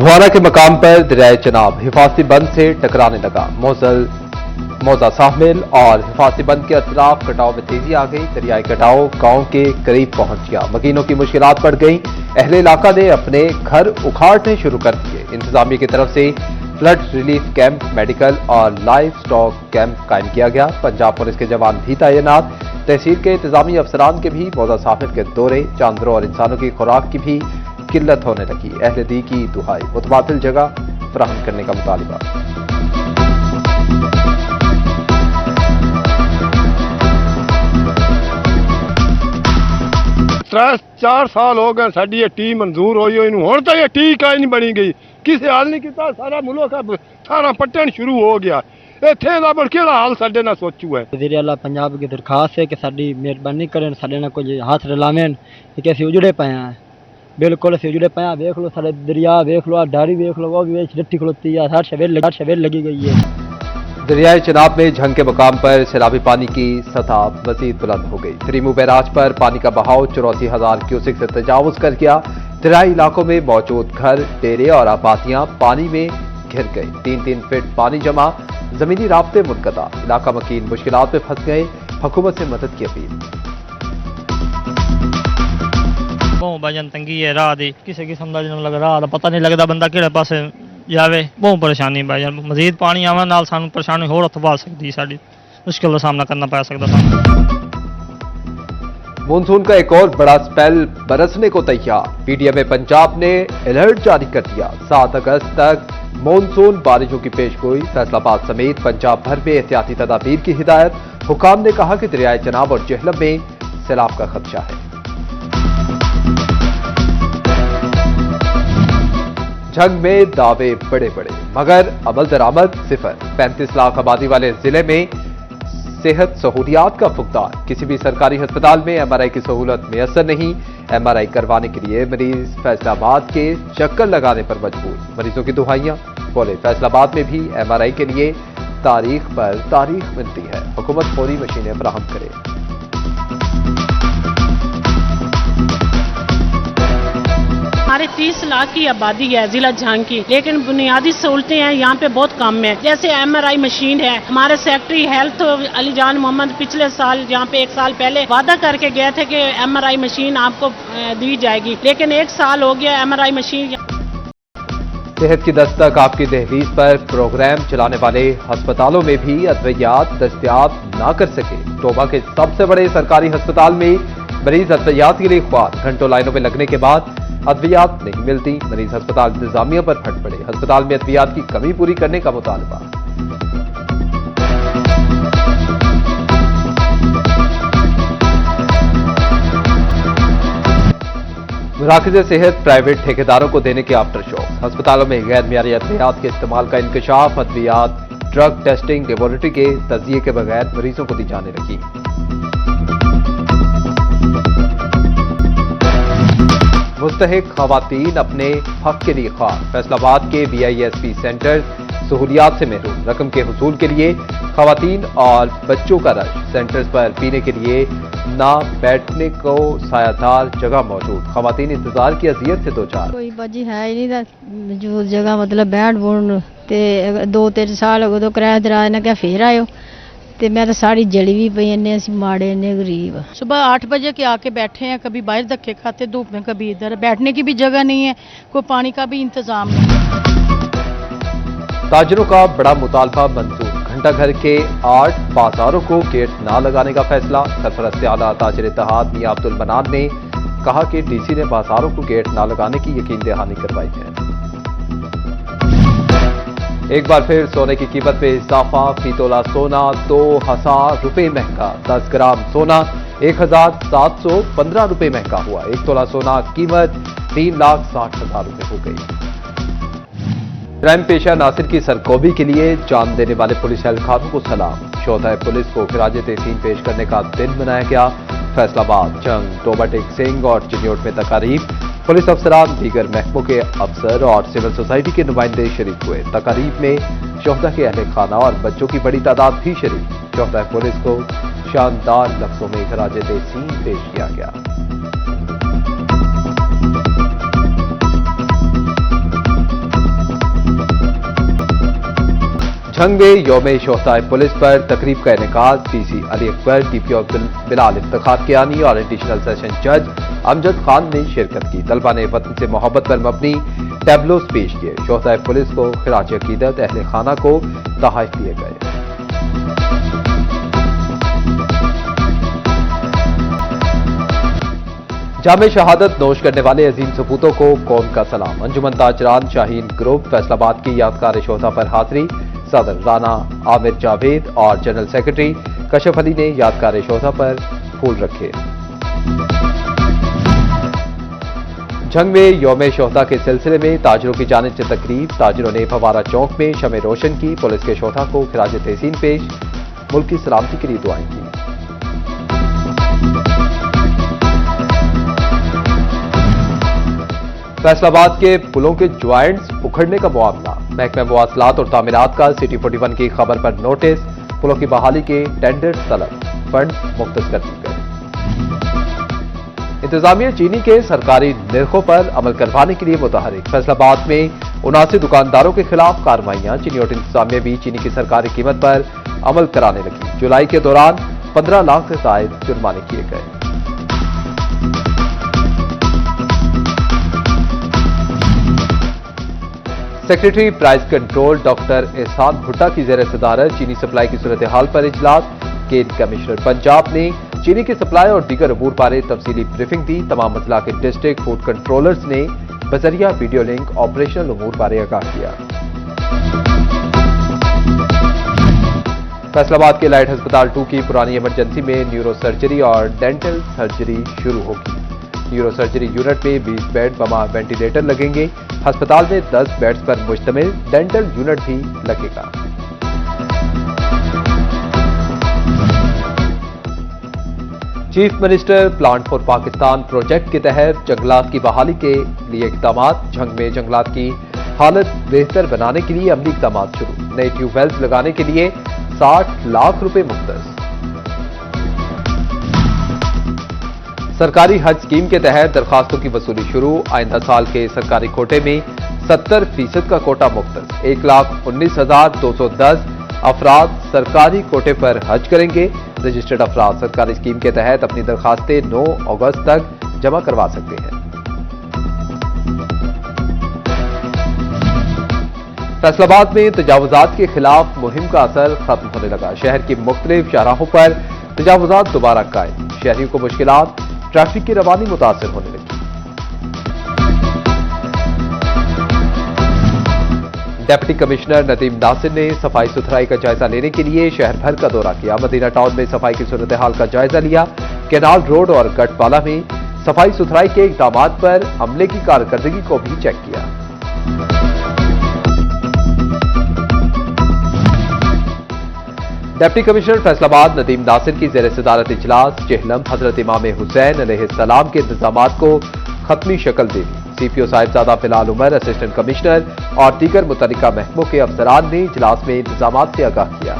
भुआना के मकाम पर दरियाए चनाब हिफाजती बंद से टकराने लगा। मौजा साहमिल और हिफाजती बंद के अतराफ कटाव में तेजी आ गई। दरियाई कटाव गांव के करीब पहुंच गया। मकीनों की मुश्किलात बढ़ गई। अहले इलाका ने अपने घर उखाड़ने शुरू कर दिए। इंतजामिया की तरफ से फ्लड रिलीफ कैंप, मेडिकल और लाइव स्टॉक कैंप कायम किया गया। पंजाब पुलिस के जवान भी तैनात। तहसील के इंतजामी अफसरान के भी मौजा साहमिल के दौरे, जानवरों और इंसानों की खुराक की भी किल्लत होने लगी। अहले दी की दुहाई, मुतबादिल जगह फराहम करने का मुतालिबा। 4 साल हो गए साड़ी ये टी मंजूर हुई हुण तो ये टी का नहीं बनी गई। किसी हाल नहीं किया। सारा मुल्क सारा पट्टन शुरू हो गया। इत्थे दा बड़ केड़ा हाल साडे नाल सोचू है। वज़ीर आला पंजाब की दरखास्त है कि साडी मेहरबानी करें, साडे नाल कुछ हाथ रलावें कि असीं उजड़े पे हैं। बिल्कुल असीं उजड़े पे हैं। देख लो सारे दरिया, देख लो डारी, देख लो वो भी रट्टी खलोती है। हर शवेर लगी गई है। दरियाए चनाब में झंग के मकाम पर सैलाबी पानी की सतह मजीद बुलंद हो गई। त्रिमू बैराज पर पानी का बहाव 84,000 क्यूसेक से तजावुज कर गया। दरियाई इलाकों में मौजूद घर, डेरे और आबादियां पानी में घिर गई। 3-3 फीट पानी जमा, जमीनी राब्ते मुनक़ता। इलाका मकीन मुश्किलात में फंस गए। हुकूमत से मदद की अपील। बहुत भाईजान तंगी है राह दी, किसी किस्म का लग राह दा पता नहीं लगता बंदा किहड़े पासे जावे। बहुत परेशानी भाईजान, मजीद पानी आवन नाल सानू परेशानी होर अथवा सकदी, साडी मुश्किल का सामना करना पै सकदा सानू। मानसून का एक और बड़ा स्पेल बरसने को तैयार। पीडीएम पंजाब ने अलर्ट जारी कर दिया। 7 अगस्त तक मानसून बारिशों की पेशगोई। फैसलाबाद समेत पंजाब भर में एहतियाती तदाबीर की हिदायत। हुकाम ने कहा कि दरियाए चनाब और जेहलम में सैलाब का खदशा है। झंग में दावे बड़े बड़े मगर अमल दरामद सिफर। 35 लाख आबादी वाले जिले में सेहत सहूलियात का फुकदान। किसी भी सरकारी अस्पताल में एमआरआई की सहूलत मैसर नहीं। एमआरआई करवाने के लिए मरीज फैसलाबाद के चक्कर लगाने पर मजबूर। मरीजों की दुहाइयां बोले फैसलाबाद में भी एमआरआई के लिए तारीख पर तारीख मिलती है। हुकूमत फौरी मशीनें फराहम करे। हमारे 30 लाख की आबादी है जिला झंग की, लेकिन बुनियादी सहूलतें हैं यहाँ पे बहुत कम है। जैसे एमआरआई मशीन है। हमारे सेक्रेटरी हेल्थ अलीजान मोहम्मद पिछले साल यहाँ पे 1 साल पहले वादा करके गए थे कि एमआरआई मशीन आपको दी जाएगी, लेकिन 1 साल हो गया एमआरआई मशीन। सेहत की दस्तक आपकी दहलीज पर प्रोग्राम चलाने वाले अस्पतालों में भी अद्वियात दस्तयाब ना कर सके। टोबा के सबसे बड़े सरकारी अस्पताल में मरीज अद्वियात के लिए ख्वार। घंटों लाइनों में लगने के बाद अद्वियात नहीं मिलती। मरीज अस्पताल इंतजामिया पर फट पड़े। अस्पताल में अद्वियात की कमी पूरी करने का मुतालबा। मुराकिज़े सेहत प्राइवेट ठेकेदारों को देने के आफ्टर शॉक। अस्पतालों में गैर मियारी अद्वियात के इस्तेमाल का इंकशाफ। अद्वियात ड्रग टेस्टिंग लेबोरेटरी के तजिए के बगैर मरीजों को दी जाने लगी। मुस्तहिक खवातीन अपने हक के लिए ख्वार। फैसलाबाद के बीआईएसपी सेंटर सहूलियात से महरूम। रकम के हुसूल के लिए खवातीन और बच्चों का रश। सेंटर्स पर पीने के लिए ना बैठने को सायादार जगह मौजूद। खवातीन इंतजार की अजियत से दो चार। कोई बाजी है ही नहीं मौजूद जगह, मतलब बैठ बुन ते 2-3 साल हो गए तो किराया दराज ने क्या फिर आयो ते मैं तो सारी जली भी पई। इन्ने असीं माड़े, इन्ने गरीब। सुबह 8 बजे के आके बैठे हैं, कभी बाहर धक्के खाते धूप में, कभी इधर। बैठने की भी जगह नहीं है, कोई पानी का भी इंतजाम नहीं। ताजरों का बड़ा मुतालबा मंजूर। घंटाघर के 8 बाजारों को गेट ना लगाने का फैसला। सरपरस्त आला ताजर इत्तेहाद मियां अब्दुल मनान ने कहा कि डीसी ने बाजारों को गेट ना लगाने की यकीन दहानी करवाई है। एक बार फिर सोने की कीमत में इजाफा। फी तोला सोना 2000 रुपये महंगा। 10 ग्राम सोना 1715 रुपये महंगा हुआ। 1 तोला सोना कीमत 3,60,000 रुपये हो गई। क्राइम पेशा नासिर की सरकोबी के लिए जान देने वाले पुलिस एहलकारों को सलाम। शोधा पुलिस को खिराज तहसीन पेश करने का दिन मनाया गया। फैसलाबाद, जंग, टोबा टेक सिंह और चिन्योट में तकारीब। पुलिस अफसरान, दीगर महकमों के अफसर और सिविल सोसाइटी के नुमाइंदे शरीक हुए। तकारीब में शोहदा के अहले खाना और बच्चों की बड़ी तादाद भी शरीक। शोहदा पुलिस को शानदार लफ्जों में खिराज तहसीन पेश किया गया। झंग में यौम शोहदाए पुलिस पर तकरीब का इनेकाद पीसी अली अकबर, डीपीओ अब्दुल बिलाल इफ्तिखार कियानी और एडिशनल सेशन जज अमजद खान ने शिरकत की। तलबा ने वतन से मोहब्बत पर मबनी टैबलोस पेश किए। शोहदाए पुलिस को खिराज अकीदत अहले खाना को तोहफे दिए गए। जामे शहादत नोश करने वाले अजीम सपूतों को कौम का सलाम। अंजुमन ताजरान शाहीन ग्रुप फैसलाबाद की यादगार शोहदा पर हाजिरी। सदर राना आमिर जावेद और जनरल सेक्रेटरी कशफ अली ने यादगार शोहदा पर फूल रखे। झंग में यौम शोहदा के सिलसिले में ताजरों की जानिब से तकरीब। ताजरों ने फवारा चौक में शमे रोशन की। पुलिस के शोहदा को खिराज तहसीन पेश, मुल्क की सलामती के लिए दुआएं की। फैसलाबाद के पुलों के ज्वाइंट्स उखड़ने का मामला। महकमा मवासलात और तामीरात का सिटी 41 की खबर पर नोटिस। पुलों की बहाली के टेंडर तलब, फंड मुख्तस कर दिए गए। इंतजामिया चीनी के सरकारी निर्खों पर अमल करवाने के लिए मुतहरिक। फैसलाबाद में 79 दुकानदारों के खिलाफ कार्रवाइयां। चीनी और इंतजामिया भी चीनी की सरकारी कीमत पर अमल कराने लगी। जुलाई के दौरान 15 लाख से जायद जुर्माने किए गए। सेक्रेटरी प्राइस कंट्रोल डॉक्टर एहसान भुट्टा की जेर सदारत चीनी सप्लाई की सूरत हाल पर इजलास। केन कमिश्नर पंजाब ने चीनी की सप्लाई और दीगर अमूर बारे तफसीली ब्रीफिंग दी। तमाम अजला के डिस्ट्रिक्ट फूड कंट्रोलर्स ने बजरिया वीडियो लिंक ऑपरेशनल अमूर बारे आगाह किया। फैसलाबाद के लाइट अस्पताल 2 की पुरानी इमरजेंसी में न्यूरो सर्जरी और डेंटल सर्जरी शुरू होगी। न्यूरो सर्जरी यूनिट में 20 बेड बमा वेंटिलेटर लगेंगे। अस्पताल में 10 बेड्स पर मुश्तमिल डेंटल यूनिट भी लगेगा। Chief minister plant for Pakistan project के तहत जंगलात की बहाली के लिए इकदाम। झंग में जंगलात की हालत बेहतर बनाने के लिए अमली इकदाम शुरू। नए ट्यूबवेल्स लगाने के लिए 60 लाख रुपए मुख्तस। सरकारी हज स्कीम के तहत दरखास्तों की वसूली शुरू। आइंदा साल के सरकारी कोटे में 70% का कोटा मुख्तस। 1,19,210 अफराद सरकारी कोटे पर हज करेंगे। रजिस्टर्ड अफराद सरकारी स्कीम के तहत अपनी दरखास्तें 9 अगस्त तक जमा करवा सकते हैं। फैसलाबाद में तजावुजात के खिलाफ मुहिम का असर खत्म होने लगा। शहर की मुख्तलिफ शाहराहों पर तजावुजात दोबारा कायम। शहरियों को मुश्किलात, ट्रैफिक की रवानी मुतासर होने लगी। डिप्टी कमिश्नर नदीम नासिर ने सफाई सुथराई का जायजा लेने के लिए शहर भर का दौरा किया। मदीना टाउन में सफाई की सूरत हाल का जायजा लिया। केनाल रोड और गटपाला में सफाई सुथराई के इकदाम पर अमले की कारकर्दगी को भी चेक किया। डिप्टी कमिश्नर फैसलाबाद नदीम नासिर की जेर सदारत इजलास। जेहलम हजरत इमाम हुसैन अलैहिस्सलाम के इंतजामात को खत्मी शक्ल दे दी। CPO Sahibzada Bilal Umar, assistant commissioner और दीगर मुतल्लिका महकमों के अफसरान ने इजलास में इंतजामात से आगाह किया।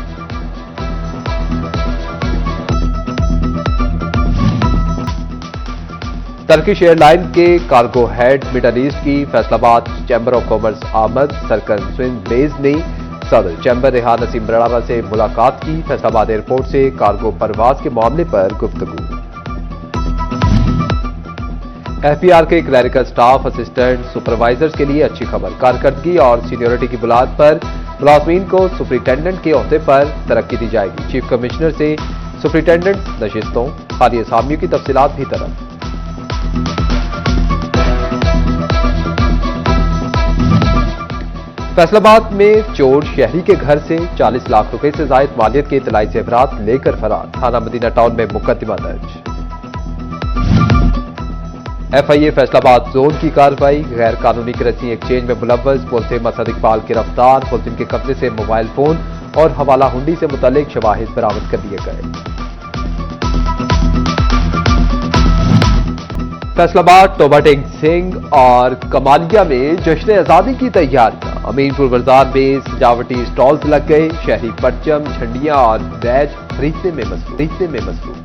टर्किश एयरलाइन के कार्गो हेड मिडल ईस्ट की फैसलाबाद चैंबर ऑफ कॉमर्स आमद सरकन स्विन बेज ने सदर चैंबर रेहान नसीम बराड़ा से मुलाकात की। फैसलाबाद एयरपोर्ट से कार्गो परवाज के मामले पर गुफ्तगू। एफपीआर के क्लरिकल स्टाफ असिस्टेंट सुपरवाइजर्स के लिए अच्छी खबर। कारकर्दगी और सीनियरिटी की बुनियाद पर मुलाजमीन को सुपरिटेंडेंट के ओहदे पर तरक्की दी जाएगी। चीफ कमिश्नर से सुपरिटेंडेंट नशिस्तों, खाली असामियों की तफसीलात भी तलब। फैसलाबाद में चोर शहरी के घर से 40 लाख रुपए से जायद मालियत के इतलाई जेवरात लेकर फरार। थाना मदीना टाउन में मुकदमा दर्ज। एफआईए फैसलाबाद जोन की कार्रवाई। गैर कानूनी करेंसी एक्सचेंज में मुलव्वस मुल्जिम असद इकबाल गिरफ्तार। मुल्जिम के कब्जे से मोबाइल फोन और हवाला हुंडी से मुतल्लिक शवाहिद बरामद कर लिए गए। फैसलाबाद टोबा टेंग सिंह और कमालिया में जश्न आजादी की तैयारियां। अमीनपुर बाजार में सजावटी स्टॉल्स लग गए। शहरी परचम, झंडियां और बैज खरीदने में मसरूफ।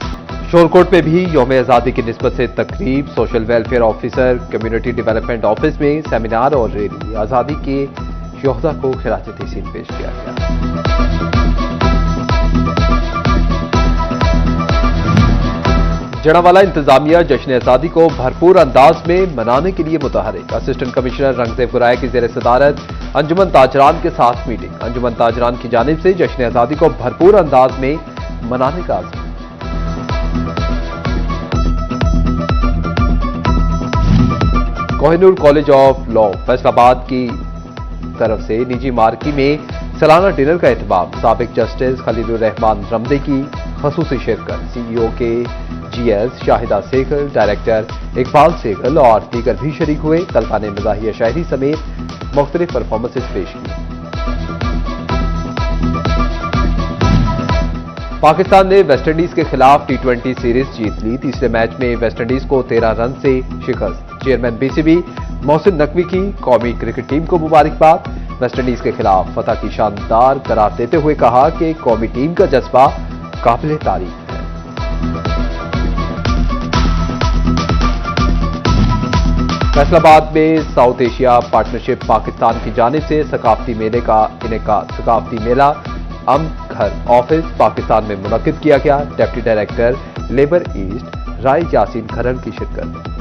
शोरकोट में भी यौम आजादी की निस्बत से तकरीब। Social welfare officer, community development office में सेमिनार और रैली। आजादी के योद्धा को खिराज तहसीन पेश किया गया। जड़ावाला इंतजामिया जश्न आजादी को भरपूर अंदाज में मनाने के लिए मुतहरिक। असिस्टेंट कमिश्नर रंगजेब गुराया की जेर सदारत अंजुमन ताजरान के साथ मीटिंग। अंजुमन ताजरान की जानिब से जश्न आजादी को भरपूर अंदाज में मनाने का आज़म। Kohinoor college of law Faisalabad की तरफ से निजी मार्की में सालाना डिनर का एहतमाम। साबिक जस्टिस खलीलुर रहमान रमदे की खसूसी शिरकत। सीईओ के जीएस शाहिदा सेगल, डायरेक्टर इकबाल सेगल और दीगर भी शरीक हुए। तलबा ने मज़ाहिया शायरी समेत मुख्तलिफ परफॉर्मेंसेज पेश की। पाकिस्तान ने वेस्टइंडीज के खिलाफ T20 सीरीज जीत ली। तीसरे मैच में वेस्टइंडीज को 13 रन से शिकस्त। चेयरमैन बीसीबी मोहसिन नकवी की कौमी क्रिकेट टीम को मुबारकबाद। वेस्टइंडीज के खिलाफ फतह की शानदार करार देते हुए कहा कि कौमी टीम का जज्बा काबिल तारीफ है। फैसलाबाद में साउथ एशिया पार्टनरशिप पाकिस्तान की जानिब से सकाफती मेले का इनेकाद। सकाफती मेला अम्न घर ऑफिस पाकिस्तान में मुनक्किद किया गया। डिप्टी डायरेक्टर लेबर ईस्ट राय यासीन खरन की शिरकत।